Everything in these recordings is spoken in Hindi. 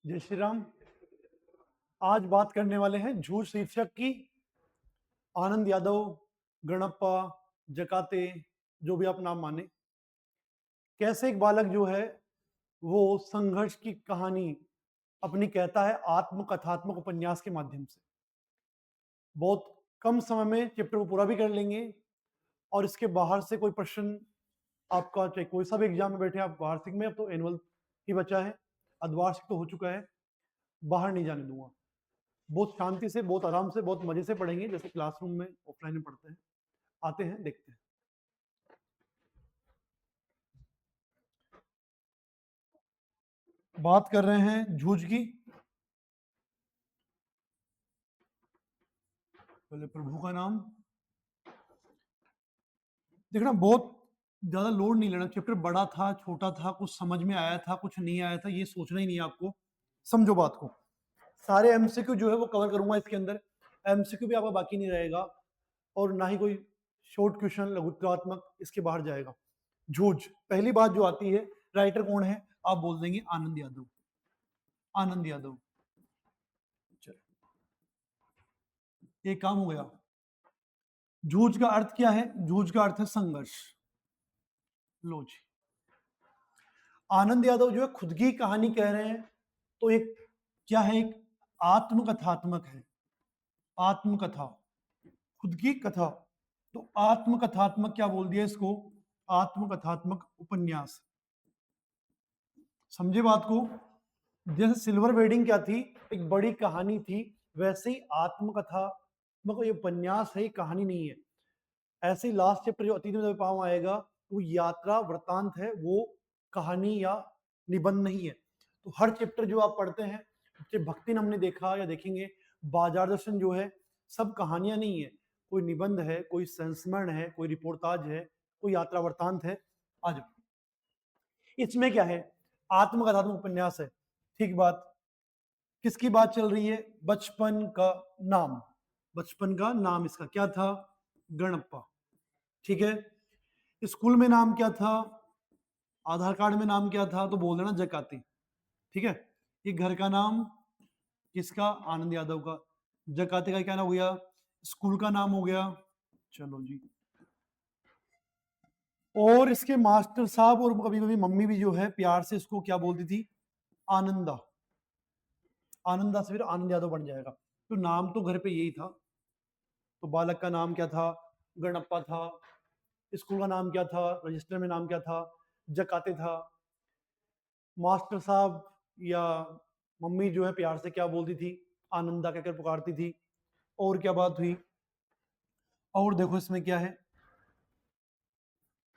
जय श्री राम। आज बात करने वाले हैं झूठ शीर्षक की। आनंद यादव, गणप्पा, जकाते, जो भी आप नाम माने, कैसे एक बालक जो है वो संघर्ष की कहानी अपनी कहता है आत्मकथात्मक उपन्यास के माध्यम से। बहुत कम समय में चैप्टर को पूरा भी कर लेंगे और इसके बाहर से कोई प्रश्न आपका, चाहे कोई सा भी एग्जाम में बैठे आप, वार्षिक में, अब तो एनुअल ही बचा है, अर्धवार्षिक तो हो चुका है, बाहर नहीं जाने दूंगा। बहुत शांति से, बहुत आराम से, बहुत मजे से पढ़ेंगे, जैसे क्लासरूम में ऑफलाइन में पढ़ते हैं। आते हैं, देखते हैं। बात कर रहे हैं झूठ की। पहले प्रभु का नाम देखना, बहुत ज्यादा लोड नहीं लेना। चैप्टर बड़ा था, छोटा था, कुछ समझ में आया था, कुछ नहीं आया था, ये सोचना ही नहीं है आपको। समझो बात को। सारे एमसीक्यू जो है वो कवर करूंगा इसके अंदर। एमसीक्यू भी आपका बाकी नहीं रहेगा और ना ही कोई शॉर्ट क्वेश्चन लघुत्तरात्मक इसके बाहर जाएगा। झूठ, पहली बात जो आती है, राइटर कौन है? आप बोल देंगे आनंद यादव। आनंद यादव। चलो, ये काम हो गया। झूठ का अर्थ क्या है? झूठ का अर्थ है संघर्ष। लो जी, आनंद यादव जो है खुद की कहानी कह रहे हैं, तो एक क्या है, एक आत्मकथात्मक है। आत्मकथा, खुद की कथा, तो आत्मकथात्मक क्या बोल दिया इसको? आत्मकथात्मक उपन्यास। समझे बात को? जैसे सिल्वर वेडिंग क्या थी, एक बड़ी कहानी थी, वैसे ही आत्मकथा मतलब ये उपन्यास है, ये कहानी नहीं है। ऐसे ही लास्ट चैप्टर जो अतीत में पाँव आएगा, वो यात्रा वृतांत है, वो कहानी या निबंध नहीं है। तो हर चैप्टर जो आप पढ़ते हैं, जैसे भक्ति हमने देखा या देखेंगे, बाजार दर्शन जो है, सब कहानियां नहीं है, कोई निबंध है, कोई संस्मरण है, कोई रिपोर्टाज है, कोई यात्रा वृतांत है। आज इसमें क्या है? आत्मकथात्मक उपन्यास है। ठीक बात। किसकी बात चल रही है? बचपन का नाम। बचपन का नाम इसका क्या था? गणप्पा। ठीक है। स्कूल में नाम क्या था? आधार कार्ड में नाम क्या था? तो बोल देना जकाती। ठीक है। ये घर का नाम किसका? आनंद यादव का। जकाती का क्या नाम हो गया? स्कूल का नाम हो गया। चलो जी। और इसके मास्टर साहब और कभी कभी मम्मी भी जो है प्यार से इसको क्या बोलती थी? आनंदा। आनंदा से फिर आनंद यादव बन जाएगा। तो नाम तो घर पे यही था। तो बालक का नाम क्या था? गणप्पा था। स्कूल का नाम क्या था? रजिस्टर में नाम क्या था? जकाते था। मास्टर साहब या मम्मी जो है प्यार से क्या बोलती थी? आनंदा कहकर पुकारती थी। और क्या बात हुई? और देखो इसमें क्या है,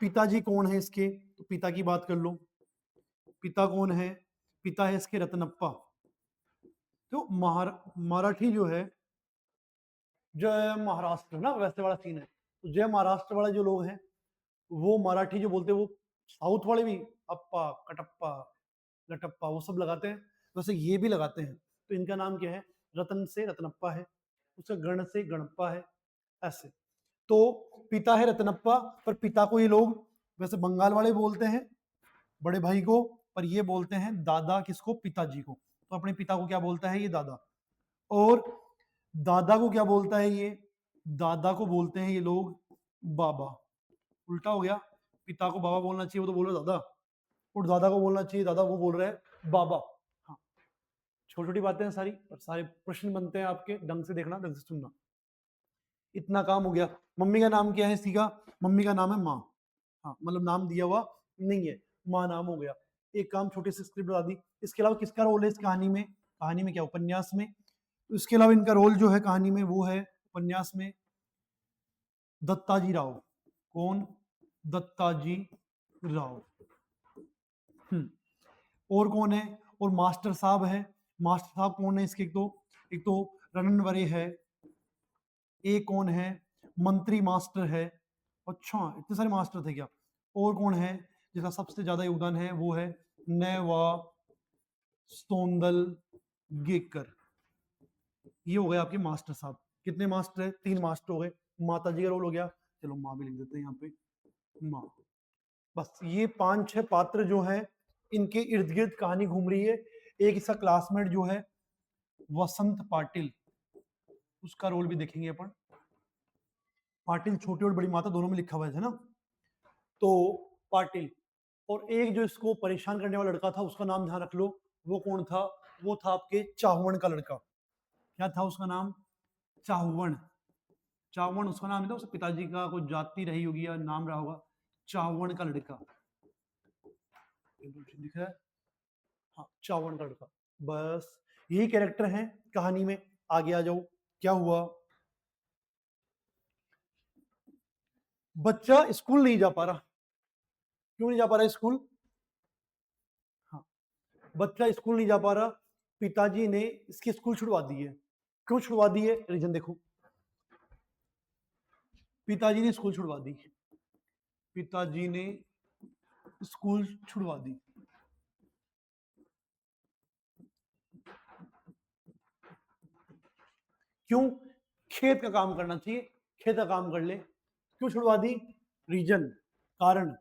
पिताजी कौन है इसके? तो पिता की बात कर लो। पिता कौन है? पिता है इसके रत्नप्पा। तो मराठी जो है, जय महाराष्ट्र ना, वैसे वाला सीन है। तो जय महाराष्ट्र वाले जो लोग हैं, वो मराठी जो बोलते हैं, वो साउथ वाले भी अप्पा, कटप्पा, लटप्पा वो सब लगाते हैं, वैसे ये भी लगाते हैं। तो इनका नाम क्या है? रतन से रत्नप्पा है, उसका गण से गणप्पा है, ऐसे। तो पिता है रत्नप्पा, पर पिता को ये लोग वैसे बंगाल वाले बोलते हैं, बड़े भाई को, पर ये बोलते हैं दादा किसको? पिताजी को। तो अपने पिता को क्या बोलता है? ये दादा। और दादा को क्या बोलता है ये? दादा को बोलते हैं ये लोग बाबा। उल्टा हो गया, पिता को बाबा बोलना चाहिए, वो तो बोल रहे दादा, और दादा को बोलना चाहिए, दादा को बोल रहे हैं बाबा। हाँ, छोटी छोटी बातें हैं सारी, पर सारे प्रश्न बनते हैं आपके। ढंग से देखना, ढंग से सुनना। इतना काम हो गया। मम्मी का नाम क्या है इसी का? मम्मी का नाम है माँ। हाँ, मतलब नाम दिया हुआ नहीं है, माँ नाम हो गया। एक काम, छोटी सी स्क्रिप्ट बता दी। इसके अलावा किसका रोल है इस कहानी में? कहानी में क्या, उपन्यास में? तो इसके अलावा इनका रोल जो है कहानी में, वो है उपन्यास में दत्ताजी राव। कौन? दत्ताजी राव। और कौन है? और मास्टर साहब है। मास्टर साहब कौन है इसके? एक तो रनन वरे है। एक कौन है? मंत्री मास्टर है। अच्छा, इतने सारे मास्टर थे क्या? और कौन है जिसका सबसे ज्यादा योगदान है? वो है नेवा सोंदल गेकर। ये हो गए आपके मास्टर साहब। कितने मास्टर है? 3 मास्टर हो गए। माता जी का रोल हो गया, चलो माँ भी लिख देते हैं यहाँ पे, माँ। बस ये 5-6 पात्र जो हैं, इनके इर्द गिर्द कहानी घूम रही है। एक इसका क्लासमेट जो है वसंत पाटिल, उसका रोल भी देखेंगे अपन। पाटिल छोटी और बड़ी माता दोनों में लिखा हुआ है ना, तो पाटिल। और एक जो इसको परेशान करने वाला लड़का था उसका नाम ध्यान रख लो, वो कौन था? वो था आपके चाहुवन का लड़का। क्या था उसका नाम? चाहुवन। चाहुवन उसका नाम था, उसके पिताजी का कोई जाति रही होगी या नाम रहा होगा, चाहुवन का लड़का। दिख रहा है? हाँ, चाहुवन का लड़का। बस यही कैरेक्टर है कहानी में। आगे आ जाओ, क्या हुआ? बच्चा स्कूल नहीं जा पा रहा। क्यों नहीं जा पा रहा स्कूल? हाँ, बच्चा स्कूल नहीं जा पा रहा, पिताजी ने इसकी स्कूल छुड़वा दी है। क्यों छुड़वा दी है? रीजन देखो। पिताजी ने स्कूल छुड़वा दी, पिताजी ने स्कूल छुड़वा दी। क्यों? खेत का काम करना चाहिए, खेत का काम कर ले। क्यों छुड़वा दी? रीजन, कारण,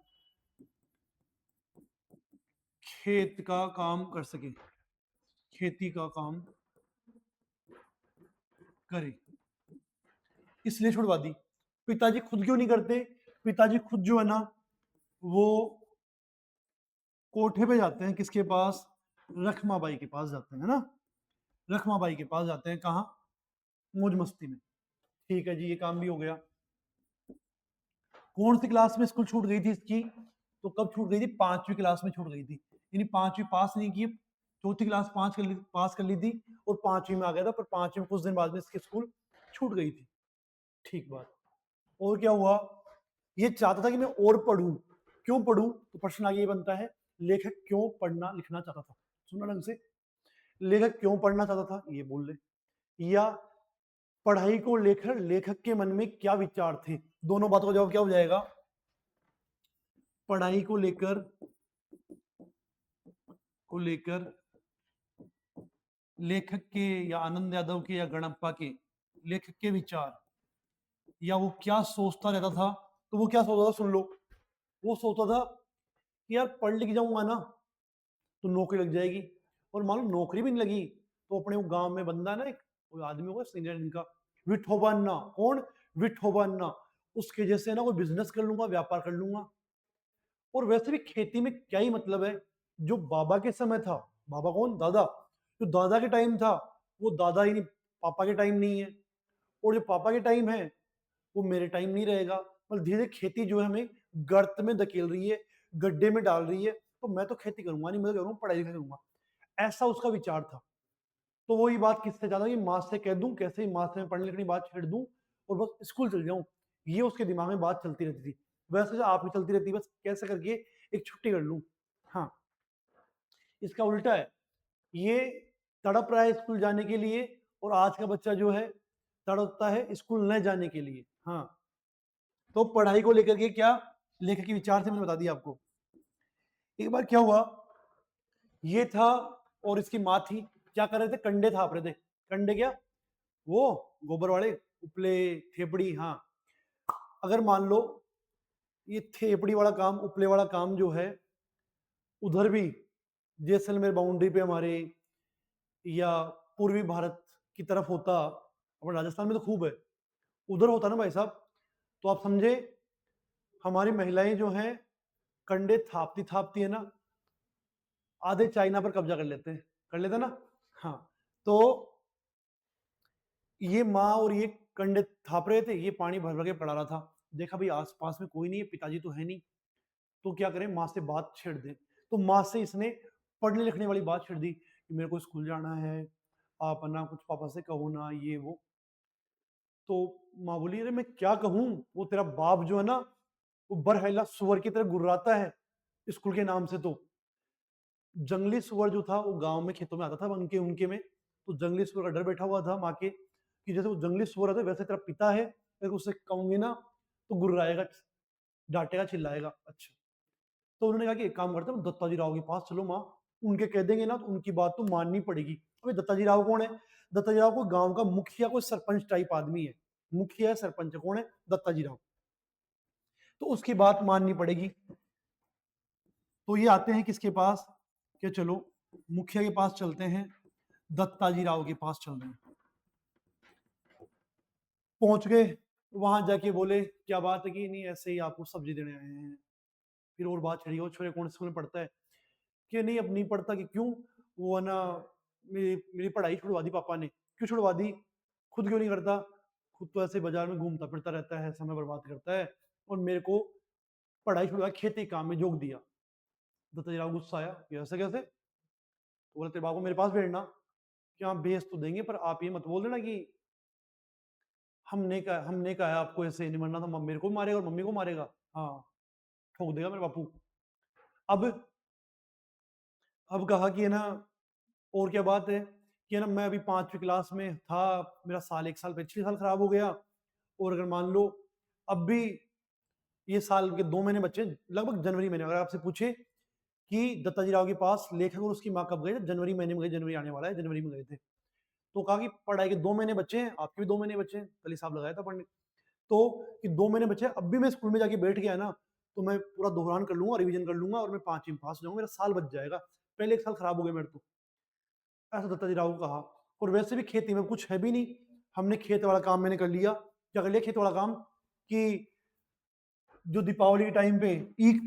खेत का काम कर सके, खेती का काम करे, इसलिए छुड़वा दी। पिताजी खुद क्यों नहीं करते? पिताजी खुद जो है ना, वो कोठे पे जाते हैं, किसके पास? रखमाबाई के पास जाते हैं, है ना। रखमाबाई के पास जाते हैं, कहाँ? मौज मस्ती में। ठीक है जी, ये काम भी हो गया। कौन सी क्लास में स्कूल छूट गई थी इसकी? तो कब छूट गई थी? 5वीं क्लास में छूट गई थी। यानी 5वीं पास नहीं की, चौथी क्लास पास कर ली थी और 5वीं में आ गया था, पर 5वीं में कुछ दिन बाद में इसकी स्कूल छूट गई थी। ठीक बात। और क्या हुआ? ये चाहता था कि मैं और पढ़ूं। क्यों पढ़ूं? तो प्रश्न आगे ये बनता है, लेखक क्यों पढ़ना लिखना चाहता था? सुनना ढंग से, लेखक क्यों पढ़ना चाहता था, ये बोल ले। या पढ़ाई को लेकर लेखक के मन में क्या विचार थे? दोनों बातों का जवाब क्या हो जाएगा? पढ़ाई को लेकर लेखक के, या आनंद यादव के, या गणप्पा के, लेखक के विचार, या वो क्या सोचता रहता था। तो वो क्या सोचता था, सुन लो। वो सोचता था कि यार पढ़ लिख जाऊंगा ना तो नौकरी लग जाएगी, और मान लो नौकरी भी नहीं लगी तो अपने वो गांव में बंदा है ना, एक कोई आदमी होगा सीनियर इनका, विठोबा अन्ना। कौन? विठोबा अन्ना। उसके जैसे ना कोई बिजनेस कर लूंगा, व्यापार कर लूंगा। और वैसे भी खेती में क्या ही मतलब है, जो बाबा के समय था, बाबा कौन? दादा। जो दादा के टाइम था वो दादा ही नहीं, पापा के टाइम नहीं है। और जो पापा के टाइम है वो मेरे टाइम नहीं रहेगा। और धीरे धीरे खेती जो है हमें गर्त में धकेल रही है, गड्ढे में डाल रही है, तो मैं तो खेती करूंगा नहीं, मैं तो करूंगा पढ़ाई लिखाई करूंगा। ऐसा उसका विचार था। तो वही बात किससे ज्यादा, कि माँ से कह दूं, कैसे ही माँ से मैं पढ़ने लिखने की बात छेड़ दूं और बस स्कूल चल जाऊं। ये उसके दिमाग में बात चलती रहती थी। वैसे जो आप ही चलती रहती, बस कैसे करके एक छुट्टी कर लूं। हाँ, इसका उल्टा है, ये तड़प रहा है स्कूल जाने के लिए, और आज का बच्चा जो है तड़पता है स्कूल न जाने के लिए। हाँ, तो पढ़ाई को लेकर के क्या लेखक के विचार से मैंने बता दिया आपको। एक बार क्या हुआ, ये था और इसकी माँ थी, क्या कर रहे थे? कंडे थाप रहे थे। कंडे क्या? वो गोबर वाले, उपले, थेपड़ी। हाँ, अगर मान लो ये थेपड़ी वाला काम, उपले वाला काम जो है, उधर भी जैसलमेर बाउंड्री पे हमारे, या पूर्वी भारत की तरफ होता, अपने राजस्थान में तो खूब है, उधर होता ना भाई साहब, तो आप समझे हमारी महिलाएं जो हैं कंडे थापती थापती है ना, आधे चाइना पर कब्जा कर लेते हैं, कर लेते ना। हाँ, तो ये माँ और ये कंडे थाप रहे थे, ये पानी भर भर के पड़ा रहा था। देखा भाई आसपास में कोई नहीं है, पिताजी तो है नहीं, तो क्या करें, माँ से बात छेड़ दें। तो माँ से इसने पढ़ने लिखने वाली बात छेड़ दी कि मेरे को स्कूल जाना है, आप ना कुछ पापा से कहो ना, ये वो। तो माँ बोली, अरे मैं क्या कहूँ, वो तेरा बाप जो है ना, वो बरहैला सुअर की तरह गुर्राता है स्कूल के नाम से। तो जंगली सुअर जो था वो गांव में खेतों में आता था, उनके उनके में, तो जंगली सुअर का डर बैठा हुआ था माँ के, कि जैसे वो जंगली सुअर है वैसे तेरा पिता है, अगर उससे कहूंगी ना तो गुर्राएगा, डांटेगा, चिल्लाएगा। अच्छा, तो उन्होंने कहा कि एक काम करते हैं, दत्ता जी राव के पास चलो माँ, उनके कह देंगे ना तो उनकी बात तो माननी पड़ेगी। अबे दत्ता जी राव कौन है? दत्ता जी राव को गांव का मुखिया, कोई सरपंच टाइप आदमी है, मुखिया है, सरपंच है, कौन है? दत्ता जी राव। तो उसकी बात माननी पड़ेगी। तो ये आते हैं किसके पास, कि चलो मुखिया के पास चलते हैं, दत्ताजी राव के पास चल रहे हैं। पहुंच गए, वहां जाके बोले क्या बात है कि नहीं ऐसे ही आपको सब्जी देने आए हैं। फिर और बात छड़ी, वो छोरे कौन से स्कूल में पढ़ता है कि नहीं अब नहीं पढ़ता कि क्यों, वो है ना मेरी मेरी पढ़ाई छुड़वा दी पापा ने। क्यों छुड़वा दी, खुद क्यों नहीं करता, खुद तो ऐसे बाजार में घूमता फिरता रहता है, समय बर्बाद करता है, और मेरे को पढ़ाई छुड़वा खेती काम में जोक दिया। दत्ताजी राव गुस्सा आया कि ऐसे कैसे, तो बोले तेरे बाप को मेरे पास भेजना कि हाँ भेज तो देंगे पर आप ये मत बोल देना कि हमने कहा है आपको ऐसे नहीं मरना था, मेरे को मारेगा और मम्मी को मारेगा। हाँ, ठोक देगा मेरे बापू। अब कहा कि है ना और क्या बात है कि है ना मैं अभी 5वीं क्लास में था, मेरा साल 1 साल पिछले साल खराब हो गया, और अगर मान लो अब भी ये साल के 2 महीने बच्चे, लगभग जनवरी महीने, अगर आपसे पूछे कि दत्ताजी राव के पास लेखक और उसकी माँ कब गए, जनवरी महीने में गए, जनवरी आने वाला है, जनवरी में गए थे, तो कहा कि पढ़ाई के 2 महीने बच्चे हैं, आपके भी 2 महीने बच्चे हैं, कल हिसाब लगाया था पढ़ने, तो कि 2 महीने बच्चे हैं, अब भी मैं स्कूल में जाके बैठ गया ना तो मैं पूरा दोहरान कर लूंगा, रिवीजन कर लूंगा और मैं 5वीं में पास हो जाऊंगा, मेरा साल बच जाएगा, पहले 1 साल खराब हो गया मेरे तो। ऐसा दत्ताजी राव को कहा। और वैसे भी खेती में कुछ है भी नहीं, हमने खेत वाला काम मैंने कर लिया। क्या कर लिया खेत वाला काम, कि जो दीपावली के टाइम पे ईख,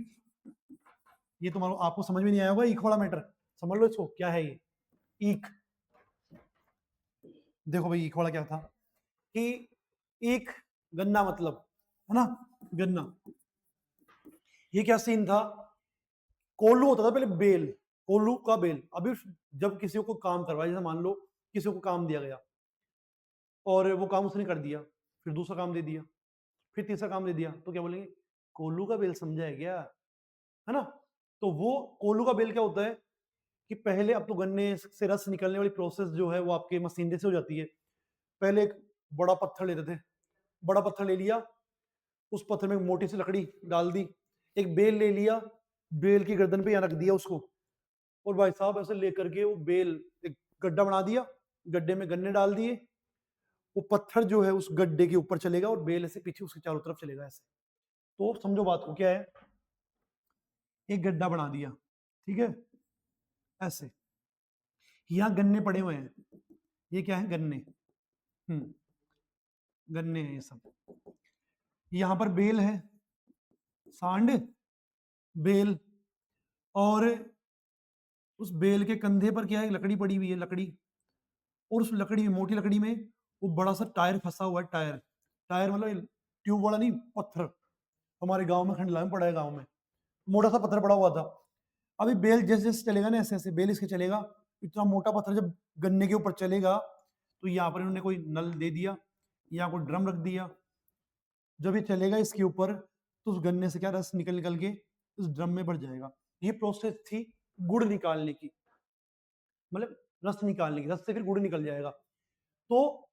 ये तो मानो आपको समझ में नहीं आया होगा ईख वाला मैटर, समझ लो इसको क्या है ये ईख। देखो भाई ईख वाला क्या था कि ईख गन्ना मतलब, है ना, गन्ना, ये क्या सीन था, कोल्लू होता था पहले बेल, कोल्लू का बेल। अभी जब किसी को काम करवाया, जैसे मान लो किसी को काम दिया गया और वो काम उसने कर दिया, फिर दूसरा काम दे दिया, फिर तीसरा काम दे दिया, तो क्या बोलेंगे कोल्लू का बेल, समझा है क्या, है ना। तो वो कोल्लू का बेल क्या होता है कि पहले, अब तो गन्ने से रस निकलने वाली प्रोसेस जो है वो आपके मशीन से हो जाती है। पहले एक बड़ा पत्थर लेते थे, बड़ा पत्थर ले लिया, उस पत्थर में मोटी सी लकड़ी डाल दी, एक बेल ले लिया, बेल की गर्दन पे यहाँ रख दिया उसको, और भाई साहब ऐसे लेकर के वो बेल एक गड्ढा बना दिया, गड्ढे में गन्ने डाल दिए, वो पत्थर जो है उस गड्ढे के ऊपर चलेगा और बेल ऐसे पीछे उसके चारों तरफ चलेगा ऐसे। तो समझो बात को क्या है, एक गड्ढा बना दिया, ठीक है, ऐसे, यहाँ गन्ने पड़े हुए हैं, ये क्या है गन्ने, गन्ने हैं ये सब, यहाँ पर बेल है, सांड, बेल, और उस बेल के कंधे पर क्या है, लकड़ी पड़ी हुई है, लकड़ी, और उस लकड़ी में, मोटी लकड़ी में वो बड़ा सा टायर फंसा हुआ है, टायर, टायर मतलब ट्यूब वाला नहीं, पत्थर, हमारे गांव में खंडला में पड़ा है, गांव में मोटा सा पत्थर पड़ा हुआ था। अभी बेल जैसे जैसे चलेगा ना, ऐसे ऐसे बेल इसके चलेगा, इतना मोटा पत्थर जब गन्ने के ऊपर चलेगा, तो यहाँ पर इन्होंने कोई नल दे दिया, यहाँ कोई ड्रम रख दिया, जब ये चलेगा इसके ऊपर तो उस गन्ने से क्या रस निकल निकल के उस ड्रम में भर जाएगा। ये प्रोसेस थी गुड़ निकालने की, मतलब रस निकालने की, रस से फिर गुड़ निकल जाएगा। तो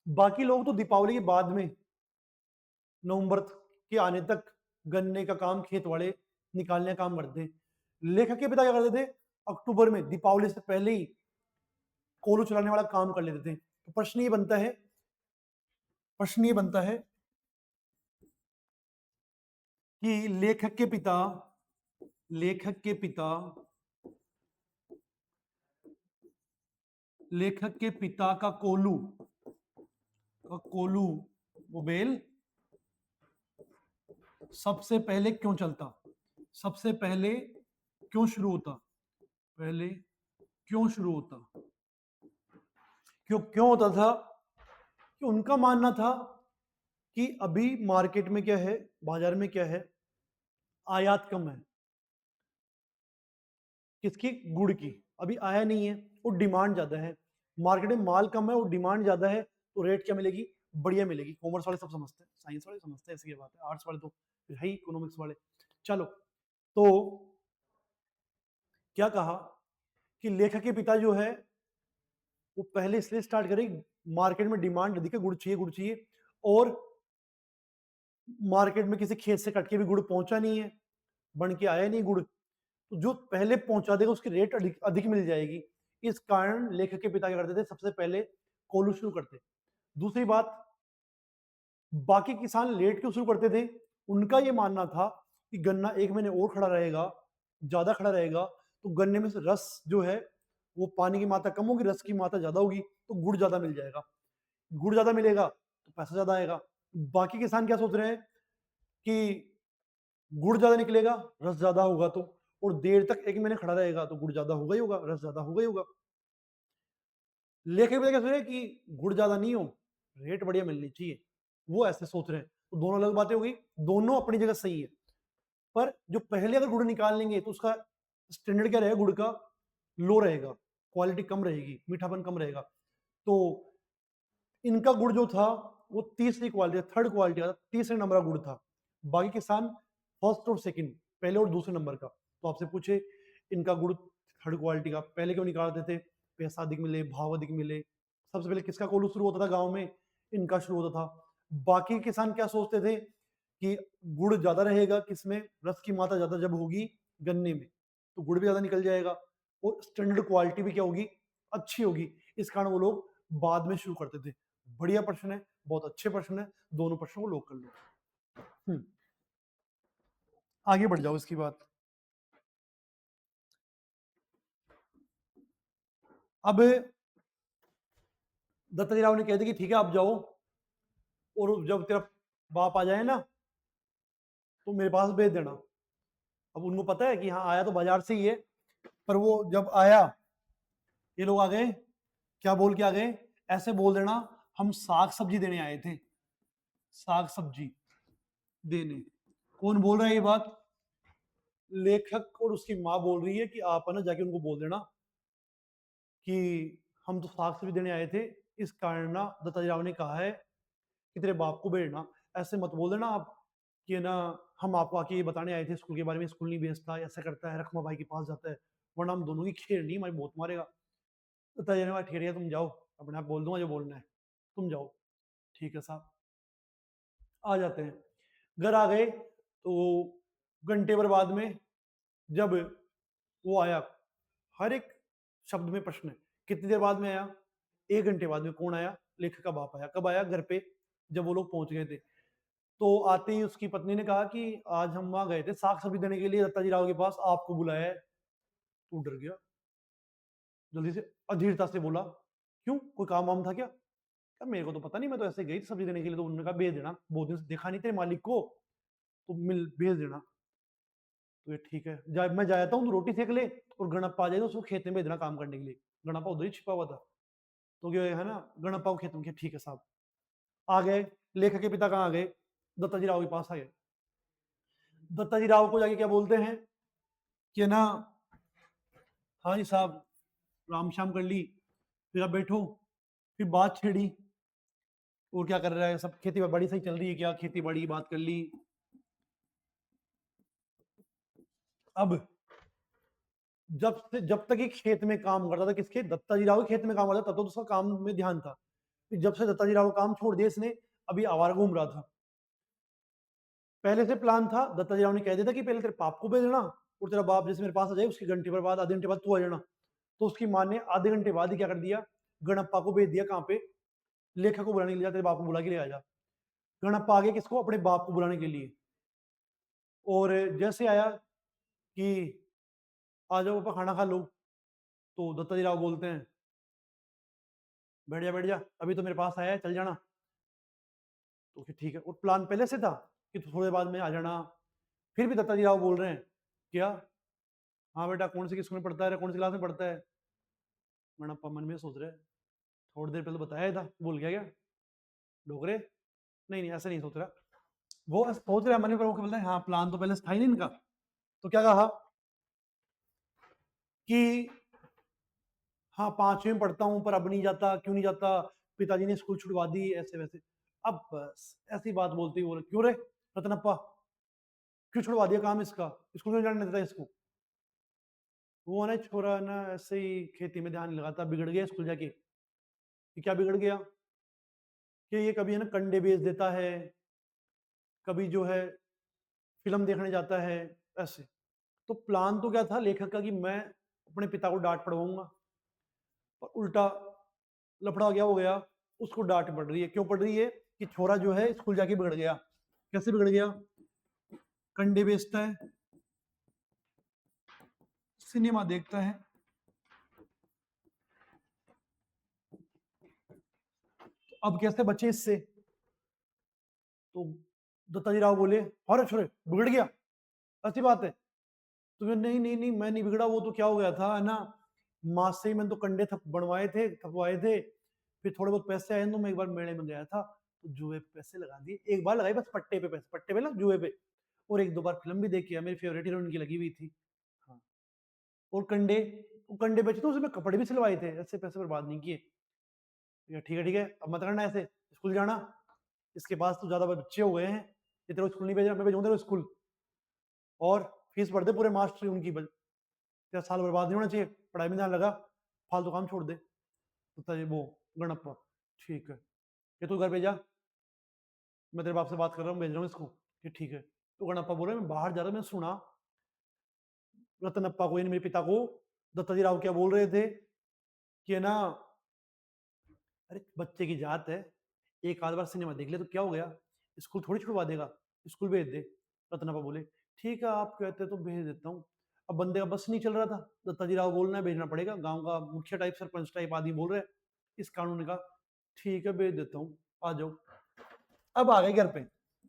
बाकी लोग तो दीपावली के बाद में, नवंबर के आने तक गन्ने का काम खेत वाले निकालने का काम करते हैं। लेखक के पिता क्या करते थे, अक्टूबर में दीपावली से पहले ही कोल्हू चलाने वाला काम कर लेते थे। तो प्रश्न ये बनता है, प्रश्न ये बनता है कि लेखक के पिता, लेखक के पिता, लेखक के पिता का कोल्हू, कोल्हू वो बेल सबसे पहले क्यों चलता, सबसे पहले क्यों शुरू होता, पहले क्यों शुरू होता, क्यों क्यों होता था, कि उनका मानना था कि अभी मार्केट में क्या है, बाजार में क्या है, आयात कम है, किसकी, गुड़ की, अभी आया नहीं है, और डिमांड ज्यादा है, मार्केट में माल कम है और डिमांड ज्यादा है, तो रेट क्या मिलेगी, बढ़िया मिलेगी। कॉमर्स वाले सब समझते हैं, साइंस वाले समझते हैं, ऐसी बात है, आर्ट्स वाले तो फिर है ही, इकोनॉमिक्स वाले। चलो, तो क्या कहा कि लेखक के पिता जो है वो पहले इसलिए स्टार्ट करें, मार्केट में डिमांड अधिक है, गुड़ चाहिए, गुड़ चाहिए, और मार्केट में किसी खेत से कट के भी गुड़ पहुंचा नहीं है, बन के आया नहीं गुड़, तो जो पहले पहुंचा देगा उसकी रेट अधिक अधिक मिल जाएगी। इस कारण लेखक के पिता क्या करते थे, सबसे पहले कोल्हू शुरू करते। दूसरी बात, बाकी किसान लेट क्यों शुरू करते थे, उनका ये मानना था कि गन्ना 1 महीने और खड़ा रहेगा, ज्यादा खड़ा रहेगा, तो गन्ने में से रस जो है वो पानी की मात्रा कम होगी, रस की मात्रा ज्यादा होगी, तो गुड़ ज्यादा मिल जाएगा। गुड़ ज्यादा मिलेगा तो पैसा ज्यादा आएगा। बाकी किसान क्या सोच रहे हैं कि गुड़ ज्यादा निकलेगा, रस ज्यादा होगा, तो और देर तक एक महीने खड़ा रहेगा तो गुड़ ज्यादा होगा ही होगा, रस ज्यादा होगा ही होगा। लेखक क्या सोच रहे हैं कि गुड़ ज्यादा नहीं हो, रेट बढ़िया मिलनी चाहिए, वो ऐसे सोच रहे हैं। तो दोनों अलग बातें होगी, दोनों अपनी जगह सही है। पर जो पहले अगर गुड़ निकाल लेंगे तो उसका स्टैंडर्ड क्या रहेगा, गुड़ का लो रहेगा, क्वालिटी कम रहेगी, मीठापन कम रहेगा। तो इनका गुड़ जो था वो तीसरी क्वालिटी, थर्ड क्वालिटी का, तीसरे नंबर का गुड़ था। बाकी किसान फर्स्ट और सेकंड, पहले और दूसरे नंबर का। तो आपसे पूछे इनका गुड़ थर्ड क्वालिटी का पहले क्यों निकालते थे, पैसा अधिक मिले, भाव अधिक मिले। सबसे पहले किसका कोल्हू शुरू होता था गांव में, इनका शुरू होता था। बाकी किसान क्या सोचते थे कि गुड़ ज्यादा रहेगा किसमें, रस की मात्रा ज्यादा जब होगी गन्ने में, तो गुड़ भी ज्यादा निकल जाएगा और स्टैंडर्ड क्वालिटी भी क्या होगी, अच्छी होगी। इस कारण वो लोग बाद में शुरू करते थे। बढ़िया प्रश्न है, बहुत अच्छे प्रश्न है, दोनों प्रश्नों को लोग कर लो। आगे बढ़ जाओ इसकी बात। अब दत्ताजी राव ने कह दिया कि ठीक है आप जाओ, और जब तेरा बाप आ जाए ना तो मेरे पास भेज देना। अब उनको पता है कि हाँ आया तो बाजार से ही है, पर वो जब आया, ये लोग आ गए, क्या बोल के आ गए, ऐसे बोल देना हम साग सब्जी देने आए थे, साग सब्जी देने। कौन बोल रहा है ये बात, लेखक और उसकी माँ बोल रही है कि आप है ना जाके उनको बोल देना कि हम तो साग सब्जी देने आए थे, इस कारण ना दत्ताजी राव ने कहा है कि तेरे बाप को भेजना। ऐसे मत बोल देना आप कि ना हम आपको आके ये बताने आए थे स्कूल के बारे में, स्कूल नहीं भेजता, ऐसा करता है, रखमा भाई के पास जाता है, वरना हम दोनों की खेल नहीं, हमारी बहुत मारेगा। दत्ताजी ने कहा ठीक है तुम जाओ, अपने आप बोल दूंगा जो बोलना है, तुम जाओ। ठीक है साहब, आ जाते हैं, घर आ गए तो घंटे भर बाद में जब वो आया, हर एक शब्द में प्रश्न है, कितनी देर बाद में आया, 1 घंटे बाद में। कौन आया, लेखक का बाप आया। कब आया, घर पे जब वो लोग पहुंच गए थे। तो आते ही उसकी पत्नी ने कहा कि आज हम वहां गए थे साग सब्जी देने के लिए दत्ताजी राव के पास, आपको बुलाया है। तू डर गया, जल्दी से अधीरता से बोला क्यों, कोई काम वाम था क्या? क्या मेरे को तो पता नहीं, मैं तो ऐसे गई थी सब्जी देने के लिए। तो उन्होंने कहा भेज देना, बहुत दिन से देखा नहीं तेरे मालिक को, तो मिल भेज देना। तो ये ठीक है, मैं जाता हूँ, तो रोटी सेक ले, और गणप्पा आ जाए तो उसको खेत में भेज देना काम करने के लिए। गणप्पा उधर ही छिपा हुआ था, तो क्या है ना, गणप्पा को खेत में, ठीक है साहब। आ गए, लेखक के पिता कहाँ आ गए, दत्ताजी राव के पास आ गए। दत्ताजी राव को जाके क्या बोलते हैं कि ना, हाँ जी साहब, राम शाम कर ली, फिर आप बैठो। फिर बात छेड़ी, और क्या कर रहा है, सब खेती बाड़ी सही चल रही है क्या, खेती बाड़ी की बात कर ली। अब जब तक ये खेत में काम करता था, किसके, दत्ताजी राव के खेत में काम करता था, तब तो उसका काम में ध्यान था। फिर जब से दत्ताजी राव काम छोड़ दिया इसने, अभी आवारा घूम रहा था। पहले से प्लान था, दत्ताजी राव ने कह दिया था कि पहले तेरे बाप को भेज देना, और तेरा बाप जैसे मेरे पास आ जाए उसके घंटे भर बाद, आधे घंटे बाद तू आ जाना। तो उसकी मां ने आधे घंटे बाद ही क्या कर दिया, गणप्पा को भेज दिया, कहाँ पे, लेखक को बुलाने के लिए, तेरे बाप को बुला के ले आ जा। गणप्पा आ गया किसको, अपने बाप को बुलाने के लिए। और जैसे आया कि आ जाओ पापा खाना खा लो, तो दत्ताजी राव बोलते हैं बैठ जा बैठ जा, अभी तो मेरे पास आया है, चल जाना। तो फिर ठीक है, और प्लान पहले से था कि तो थोड़े बाद में आ जाना। फिर भी दत्ताजी राव बोल रहे हैं क्या, हाँ बेटा कौन सी स्कूल में पढ़ता है, कौन सी क्लास में पढ़ता है। गणप्पा मन में सोच रहे हैं, थोड़ी देर पहले तो बताया था, भूल गया क्या डोगरे, नहीं नहीं ऐसा नहीं सोच रहा। वो सोच रहा मन में, पर वो बोलता है हाँ प्लान तो पहले से था ही नहीं इनका। तो क्या कहा कि हाँ 5वीं में पढ़ता हूँ पर अब नहीं जाता, क्यों नहीं जाता, पिताजी ने स्कूल छुड़वा दी, ऐसे वैसे। अब बस ऐसी बात बोलती, बोले क्यों रे रतनप्पा, क्यों छुड़वा दिया काम इसका, स्कूल क्यों जाने देता इसको। वो ना छोरा ना ऐसे ही खेती में ध्यान नहीं लगाता, बिगड़ गया स्कूल जाके। कि क्या बिगड़ गया, कि ये कभी है ना कंडे बेच देता है, कभी जो है फिल्म देखने जाता है, ऐसे। तो प्लान तो क्या था लेखक का कि मैं अपने पिता को डांट पड़वाऊंगा, पर उल्टा लफड़ा गया, हो गया, उसको डांट पड़ रही है। क्यों पड़ रही है, कि छोरा जो है स्कूल जाके बिगड़ गया। कैसे बिगड़ गया, कंडे बेचता है, सिनेमा देखता है। अब कैसे बचे इससे? तो दत्ताजी राव बोले, अरे छोरे बिगड़ गया, ऐसी बात है? तो नहीं नहीं नहीं, मैं नहीं बिगड़ा, वो तो क्या हो गया था, है ना, माँ से ही मैंने तो कंडे बनवाए थे, थपवाए थे, फिर थोड़े बहुत पैसे आए तो मैं एक बार मेले में गया था, तो जुए पे पैसे लगा दिए, एक बार लगाई बस पट्टे पे पैसे, पट्टे पे ना, जुए पे, और एक दो बार फिल्म भी देखी है, मेरी फेवरेट हीरोइन की लगी हुई थी। हाँ। और कंडे, वो कंडे बेचे तो उसमें कपड़े भी सिलवाए थे, ऐसे पैसे बर्बाद नहीं किए। ठीक है, अब मत करना ऐसे, स्कूल जाना, इसके पास तो ज्यादा बच्चे हो गए हैं, ये तेरे को स्कूल नहीं भेज रहा, मैं भेजूंगा तेरे को स्कूल, और फीस भर दे पूरे मास्टर उनकी, तेरा साल बर्बाद नहीं होना चाहिए, पढ़ाई में ध्यान लगा, फालतू काम छोड़ दे। तो वो गणप्पा, ठीक है, ये तू घर पे जा, मैं तेरे बाप से बात कर रहा हूँ, भेज रहा हूँ इसको, कि ठीक है। तो गणप्पा बोले, मैं बाहर जा रहा, मैं सुना रतनप्पा को, मेरे पिता को, दत्ताजी राव क्या बोल रहे थे कि है ना, अरे बच्चे की जात है, एक आध बार सिनेमा देख ले तो क्या हो गया, स्कूल थोड़ी छुड़वा देगा, स्कूल भेज दे। रत्नापा बोले, ठीक है आप कहते तो भेज देता हूँ। अब बंदे का बस नहीं चल रहा था, दत्ताजी राव बोलना है भेजना पड़ेगा, गांव का मुखिया टाइप सरपंच टाइप आदमी बोल रहे, इस कानून ने कहा ठीक है भेज देता हूँ, आ जाओ। अब आ गए घर पे,